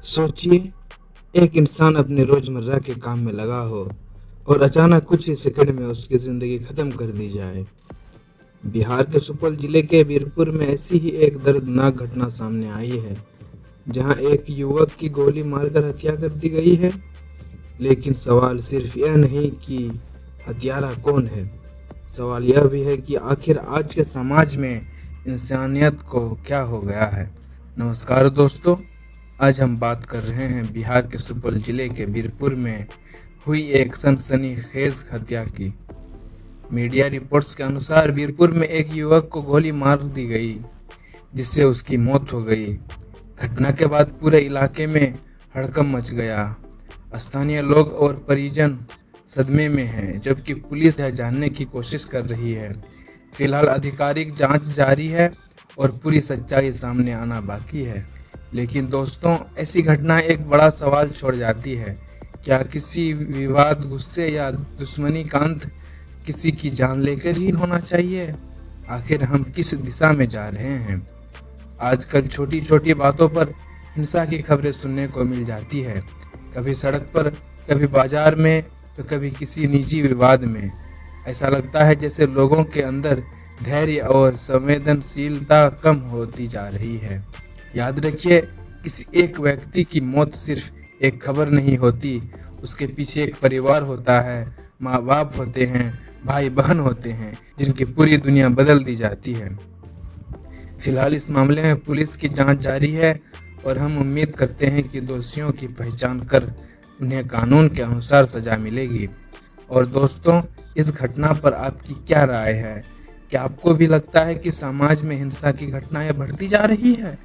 सोचिए, एक इंसान अपने रोजमर्रा के काम में लगा हो और अचानक कुछ ही सेकंड में उसकी जिंदगी खत्म कर दी जाए। बिहार के सुपौल जिले के वीरपुर में ऐसी ही एक दर्दनाक घटना सामने आई है, जहां एक युवक की गोली मारकर हत्या कर दी गई है। लेकिन सवाल सिर्फ यह नहीं कि हत्यारा कौन है, सवाल यह भी है कि आखिर आज के समाज में इंसानियत को क्या हो गया है। नमस्कार दोस्तों, आज हम बात कर रहे हैं बिहार के सुपौल जिले के वीरपुर में हुई एक सनसनीखेज हत्या की। मीडिया रिपोर्ट्स के अनुसार वीरपुर में एक युवक को गोली मार दी गई, जिससे उसकी मौत हो गई। घटना के बाद पूरे इलाके में हड़कंप मच गया। स्थानीय लोग और परिजन सदमे में हैं, जबकि पुलिस यह जानने की कोशिश कर रही है। फिलहाल आधिकारिक जांच जारी है और पूरी सच्चाई सामने आना बाकी है। लेकिन दोस्तों, ऐसी घटना एक बड़ा सवाल छोड़ जाती है। क्या किसी विवाद, गुस्से या दुश्मनी का अंत किसी की जान लेकर ही होना चाहिए? आखिर हम किस दिशा में जा रहे हैं? आजकल छोटी छोटी बातों पर हिंसा की खबरें सुनने को मिल जाती है, कभी सड़क पर, कभी बाजार में, तो कभी किसी निजी विवाद में। ऐसा लगता है जैसे लोगों के अंदर धैर्य और संवेदनशीलता कम होती जा रही है। याद रखिए, किसी एक व्यक्ति की मौत सिर्फ एक खबर नहीं होती, उसके पीछे एक परिवार होता है, माँ बाप होते हैं, भाई बहन होते हैं, जिनकी पूरी दुनिया बदल दी जाती है। फिलहाल इस मामले में पुलिस की जांच जारी है और हम उम्मीद करते हैं कि दोषियों की पहचान कर उन्हें कानून के अनुसार सजा मिलेगी। और दोस्तों, इस घटना पर आपकी क्या राय है? क्या आपको भी लगता है कि समाज में हिंसा की घटनाएं बढ़ती जा रही है?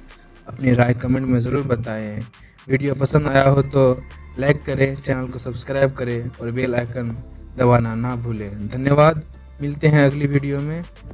अपनी राय कमेंट में ज़रूर बताएं। वीडियो पसंद आया हो तो लाइक करें, चैनल को सब्सक्राइब करें और बेल आइकन दबाना ना भूलें। धन्यवाद, मिलते हैं अगली वीडियो में।